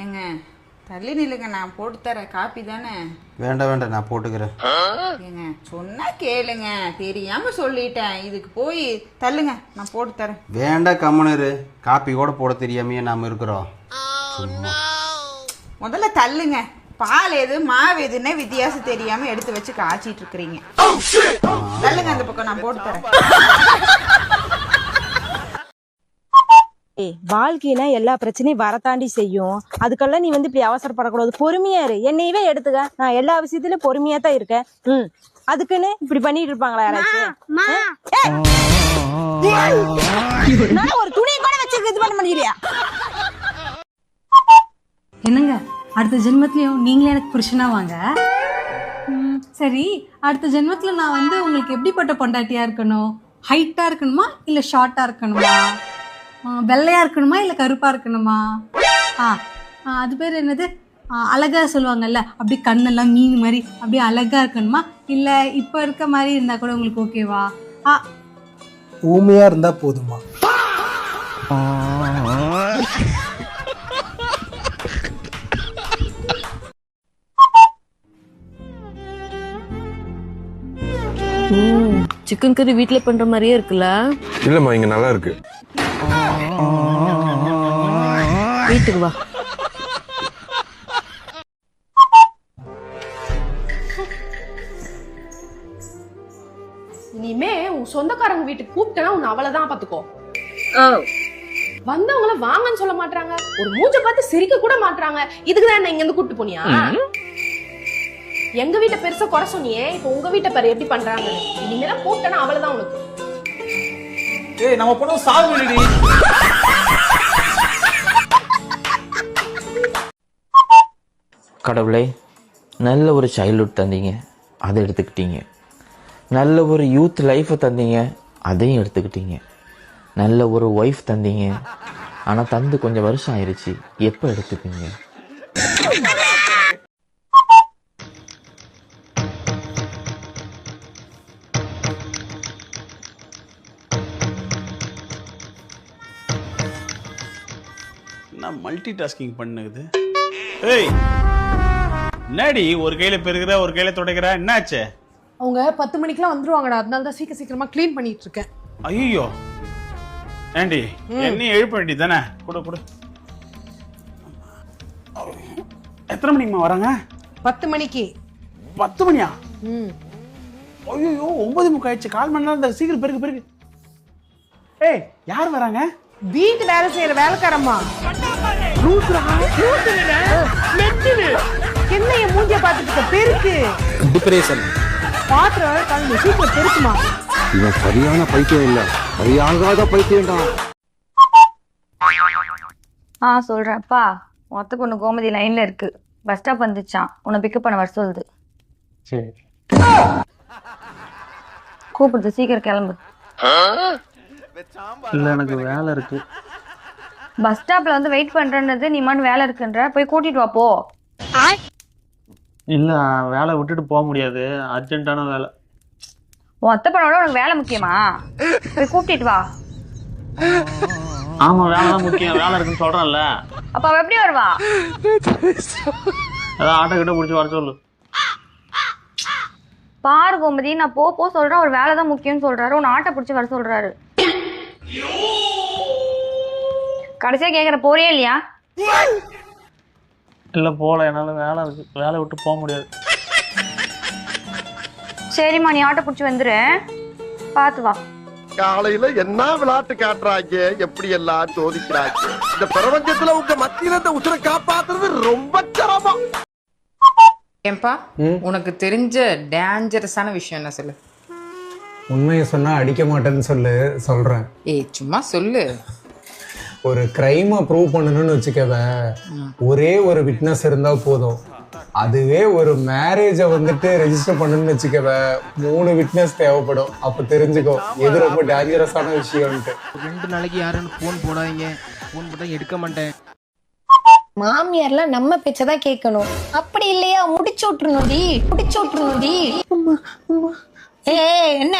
ஏங்க தள்ளி நில்லுங்க, நான் போட்டு தரேன். காப்பி தானே? வேண்டாம் வேண்டாம், நான் போட்டுக்கிறேன். ஏங்க சொன்னா கேளுங்க, தெரியாம சொல்லிட்டேன். இதுக்கு போய் தள்ளுங்க, நான் போட்டு தரேன். வேண்டாம் கம்மனரு, காப்பி கூட போட தெரியாமையே நாம இருக்கிறோம். முதல்ல தள்ளுங்க. பால் எது மாவு எதுன்னே வித்தியாசம் தெரியாம எடுத்து வச்சு காய்ச்சிட்டு இருக்கிறீங்க. தள்ளுங்க அந்த பக்கம், நான் போட்டு தரேன். வாழ்க்கையில எல்லா பிரச்சனையும் வரத்தாண்டி செய்யும். அதுக்கெல்லாம் நீ இப்படி அவசரப்படக்கூடாது. பொறுமையா இரு. என்னையவே எடுத்துக்க, நான் எல்லா விஷயத்திலும் பொறுமையா தான் இருக்கேன். அதுக்குன்னு இப்படி பண்ணிட்டு இருப்பாங்களா யாராச்சும்? ஒரு துணியை கூட வச்சு இது பண்ண முடியலையா? என்னங்க, அடுத்த ஜென்மத்திலயும் நீங்களே எனக்கு புருஷனா வாங்க. சரி, அடுத்த ஜென்மத்துல நான் உங்களுக்கு எப்படிப்பட்ட பொண்டாட்டியா இருக்கணும்? ஹைட்டா இருக்கணுமா இல்ல ஷார்ட்டா இருக்கணுமா? வெள்ளையா இருக்கணுமா இல்ல கருப்பா இருக்கணுமா? அது பேர் என்னது, அழகா சொல்லுவாங்கல்ல, அப்படி கண்ணெல்லாம் மீன் மாதிரி அப்படியே அழகா இருக்கணுமா இல்ல இப்ப இருக்க மாதிரி இருந்தா கூட உங்களுக்கு ஓகேவா? ஊமையா இருந்தா போதுமா? சிக்கன் கறி வீட்ல பண்ற மாதிரியே இருக்குல்ல? இல்லம்மா, இங்க நல்லா இருக்கு. வீட்டுக்கு வா. இனிமே உன் சொந்தக்காரங்க வீட்டுக்கு கூப்பிட்டனா உன்னை அவ்வளவுதான் பாத்துக்கோ. வந்தவங்கள வாங்கன்னு சொல்ல மாட்டாங்க, ஒரு மூஞ்ச பார்த்து சிரிக்க கூட மாட்டாங்க. இதுக்குதான் என்ன இங்க இருந்து கூப்பிட்டு போனியா? எங்க வீட்டை பெருசா குறை சொன்னியே, இப்ப உங்க வீட்டை பாரு எப்படி பண்றாங்க. இனிமேலாம் கூப்பிட்டனா அவ்வளவுதான் உனக்கு. ஏய், நம்ம பொண்ணு சாகுடி. கடவுளே, நல்ல ஒரு சைல்ட்ஹுட் தந்தீங்க, அதை எடுத்துக்கிட்டீங்க. நல்ல ஒரு யூத் லைஃப்பை தந்தீங்க, அதையும் எடுத்துக்கிட்டீங்க. நல்ல ஒரு ஒய்ஃப் தந்தீங்க, ஆனால் தந்து கொஞ்சம் வருஷம் ஆயிடுச்சு, எப்போ எடுத்துப்பீங்க? நான் மல்டி டாஸ்கிங் பண்ணுது. ஏய், என்னடி ஒரு கையில பெருகிற ஒரு கையில துடைக்கிற, என்னாச்சு? அவங்க 10 மணிக்கெல்லாம் வந்துருவாங்கடா, அதனால தான் சீக்கிரமா க்ளீன் பண்ணிட்டு இருக்கேன். ஐயோ, ஏண்டி என்னையும் எழுப்ப வேண்டியது தானே? கொடு கொடு. எத்தனை மணிக்குமா வராங்க? 10 மணிக்கு. 10 மணியா? ஐயோ, 9:30 ஆயிடுச்சு. 1/4 மணி நேரம் சீக்கிரம் பெருக்கு பெருக்கு. ஏய், யார் வராங்க? வீட்டு வேலை செய்யற வேலைக்காரம்மா. என்ன என் மூஞ்சிய பாத்துட்டு பெருக்கு? டிப்ரேஷன். பாத்திரம் கலந்து சீக்கிரம் பெருக்குமா. இவன் சரியான பைத்தியம் இல்ல, சரியாகாத பைத்தியம்டா. சொல்றேன்ப்பா. மொத்த பொண்ணு கோமதி லைன்ல இருக்கு. பஸ் ஸ்டாப் வந்துச்சான், உன்னை பிக்கப் பண்ண வர சொல்லுது. சரி, கூப்பிடுது, சீக்கிரம் கிளம்பு. இல்ல எனக்கு வேலை இருக்கு. பஸ் ஸ்டாப்ல வெயிட் பண்றது, நீ மட்டும் வேலை இருக்குன்ற, போய் கூட்டிட்டு வா போ. இல்ல, வேலை விட்டுட்டு போக முடியாது, அர்ஜென்ட்டான வேலை. மொத்த பொண்ணோட உனக்கு வேலை முக்கியமா? போய் கூட்டிட்டு வா. ஆமா, வேலை தான் முக்கியம். வேலை இருக்குன்னு சொல்றேன்ல. அப்ப அவ எப்படி வருவா? அதான் ஆட்டோ கிட்ட பிடிச்சி வர சொல்லு. பாரு கோமதி, நான் போ சொல்றேன், ஒரு வேலை தான் முக்கியம்னு சொல்றாரு, உன் ஆட்டை பிடிச்சி வர சொல்றாரு. கடைசியா கேக்குற, போறியா இல்லையா? இல்ல போல, என்னால வேலை இருக்கு, வேலை விட்டு போக முடியாது. சரிம்மா, நீ ஆட்டோ பிடிச்சி வந்துரு, பாத்து வா. காலையில என்ன விளையாட்டு காட்டுறாங்க, எப்படி எல்லாம் சோதிக்கிறாங்க. இந்த பிரபஞ்சத்துல உங்க மத்தியில இந்த உசுரை காப்பாத்துறது ரொம்ப சிரமம். ஏன்பா, உனக்கு தெரிஞ்ச டேஞ்சரஸான விஷயம் என்ன சொல்லு. உண்மையை சொன்னா அடிக்க மாட்டேன்னு சொல்றேன். ஏய், சும்மா சொல்லு. ஒரு கிரைமை ப்ரூவ் பண்ணணும்னு வச்சுக்கவ, ஒரே ஒரு விட்னஸ் இருந்தா போதும். அதுவே ஒரு மேரேஜை ரெஜிஸ்டர் பண்ணணும்னு வச்சுக்கவ, 3 விட்னஸ் தேவைப்படும். அப்ப தெரிஞ்சுக்கோ எது ரொம்ப டேஞ்சரஸான விஷயம்ட்டு. 2 நாளைக்கு யாரும் போன் போடாதீங்க, போன் போட்டா எடுக்க மாட்டேன். மாமியார்லாம் நம்ம பேச்சதான் கேட்கணும், அப்படி இல்லையா முடிச்சு விட்டுருணுடி. என்ன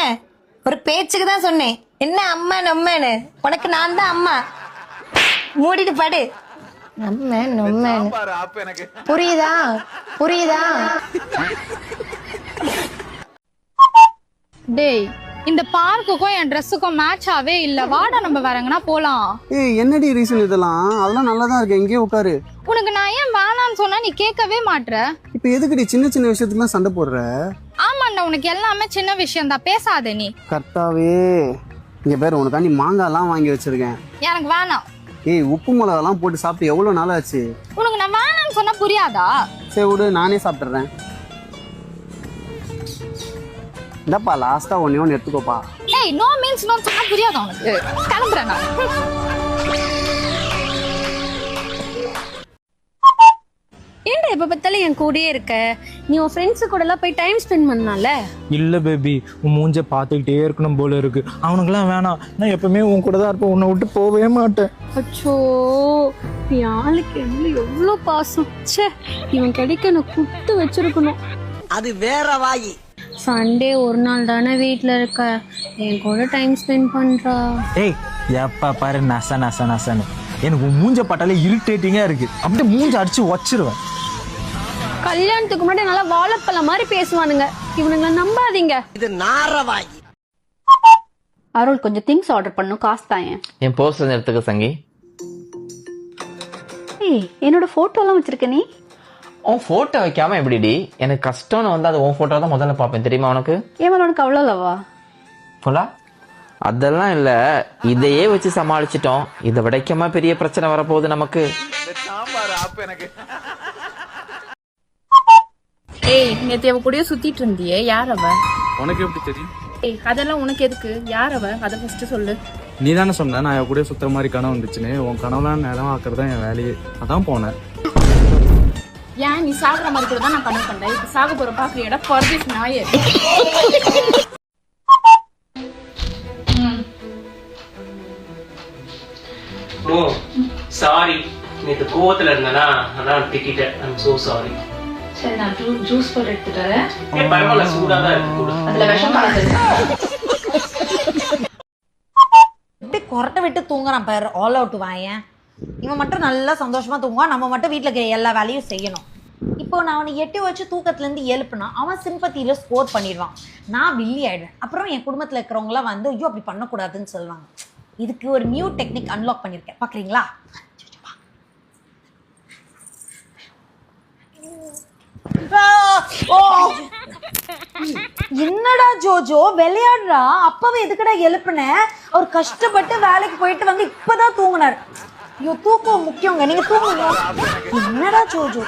ஒரு பேச்சுக்கு தான் சொன்னேன். என்ன அம்மா நம்மன்னு, உனக்கு நான் தான் அம்மா. மூடிட்டு படு. நம்ம புரியுதா புரியுதா? டேய் இந்த பார்க்குக்கும் என் ட்ரெஸ்ஸுக்கும் மேட்சாவே இல்ல. வாடா நம்ம வேற எங்கனா போலாம். ஏய் என்னடி ரீசன் இதெல்லாம்? அதெல்லாம் நல்லா தான் இருக்கு, எங்கேயே உட்காரு. உனக்கு நான் ஏன் வேணாம்னு சொன்னா நீ கேட்கவே மாட்ற. இப்போ எதுக்குடி சின்ன சின்ன விஷயத்துக்குலாம் சண்டை போடுற? ஆமாண்டா, உனக்கு எல்லாமே சின்ன விஷயம் தான், பேசாத நீ. கர்த்தாவே, இங்க பேர் உனக்காண்டி மாங்காய்லாம் வாங்கி வச்சிருக்கேன். எனக்கு வேணாம். ஏய் உப்பு மிளகாலாம் போட்டு சாப்பிட்டு எவ்வளவு நாள் ஆச்சு? உனக்கு நான் வேணாம்னு சொன்னா புரியாதா? சரி விடு, நானே சாப்பிட்டுறேன். இந்தப்பா லாஸ்டா ஒண்ணு எடுத்துக்கோப்பா. ஏய் நோ மீன்ஸ் நோ சொன்னா புரியாதா உனக்கு? கிளம்புறேன் நான். ஏன்டா எப்ப பார்த்தாலும் என் கூடயே இருக்க? நீ உன் ஃப்ரெண்ட்ஸு கூட எல்லாம் போய் டைம் ஸ்பெண்ட் பண்ணால? இல்ல பேபி, உன் மூஞ்ச பார்த்துக்கிட்டே இருக்கணும் போல இருக்கு. அவனுக்குலாம் வேணாம், நான் எப்பவுமே உன் கூட தான் இருப்பேன், உன்னை விட்டு போகவே மாட்டேன். அச்சோ, என் ஆளுக்கு எவ்வளோ பாசம். ச்சே, இவன் கிடைக்க நான் குட்டு வச்சிருக்கணும். அது வேற வாயி. சண்டே ஒரு நாள் தானே வீட்டில் இருக்க, என் கூட டைம் ஸ்பெண்ட் பண்றா. ஏய் எப்பா பாரு நச நச நசன்னு, எனக்கு உன் மூஞ்ச பார்த்தாலே இரிட்டேட்டிங்கா இருக்கு. அப்படியே மூஞ்ச அடிச்சு வச்சிருவேன். கல்யாணத்துக்கு முன்னாடி நல்லா வாழைப்பழம் மாதிரி பேசுவானுங்க, இவனுங்களை நம்பாதீங்க. இது நாரவாயி. அருள் கொஞ்சம் திங்ஸ் ஆர்டர் பண்ணும், காசு தான். என் போஸ்டர் எடுத்துக்க சங்கி. ஏய் என்னோட போட்டோலாம் வச்சிருக்க நீ? உன் போட்டோ வைக்காம எப்படிடி? எனக்கு கஷ்டம்னு வந்து அது உன் போட்டோ தான் முதல்ல பார்ப்பேன், தெரியுமா உனக்கு? ஏன் உனக்கு அவ்வளோ லவா? போலா அதெல்லாம் இல்ல, இதையே வச்சு சமாளிச்சிட்டோம். இதை விடைக்காம பெரிய பிரச்சனை வரப்போகுது நமக்கு. ஏய் நேத்து அவ கூடயே சுத்திட்டு இருந்தியே, யார் அவ? உனக்கு எப்படி தெரியும்? ஏய் அதெல்லாம் உனக்கு எதுக்கு? யார் அவ? அதை ஃபர்ஸ்ட் சொல்லு. நீ தானே சொன்ன நான் அவ கூட சுத்துற மாதிரி கனவு வந்துச்சுன்னு. உன் கனவுலாம் நேரம் ஆக்குறது தான் என் வேலையே. அதான் போனேன். ஏன் நீ சாகுற மாதிரி கூட தான் நான் கனவு பண்ணேன். இப்ப சாக போற பாக்குறியடா பர்தீஸ் நாயே. ஓ சாரி, நேத்து கோவத்துல இருந்தேனா, அதான் திட்டிட்டேன். I'm so sorry. சரி நான் ஜூஸ் போட்டு எடுத்துட்டு வரேன். பரவாயில்ல, சூடா தான் இருக்கு கூட. அதுல விஷம் கலந்துருக்கு. இப்படி கொரட்டை விட்டு தூங்குறான் பாரு, ஆல் அவுட் வாயன். இவன் மட்டும் நல்லா சந்தோஷமா தூங்குவான், நம்ம மட்டும் வீட்டில் இருக்கிற எல்லா வேலையும் செய்யணும். இப்போ நான் அவனை எட்டி வச்சு தூக்கத்துலேருந்து எழுப்புனா அவன் சிம்பத்தியில் ஸ்கோர் பண்ணிடுவான், நான் வில்லி ஆயிடுவேன். அப்புறம் என் குடும்பத்தில் இருக்கிறவங்களாம் வந்து ஐயோ அப்படி பண்ணக்கூடாதுன்னு சொல்லுவாங்க. இதுக்கு ஒரு நியூ டெக்னிக் அன்லாக் பண்ணியிருக்கேன், பார்க்குறீங்களா? என்னடா ஜோஜோ விளையாடுறா? அப்பவே எதுக்கடா எழுப்புன? அவர் கஷ்டப்பட்டு வேலைக்கு போயிட்டு வந்து இப்பதான் தூங்குனார். ஐயோ தூக்கம் முக்கியங்க, நீங்க தூங்குங்க. என்னடா ஜோஜோ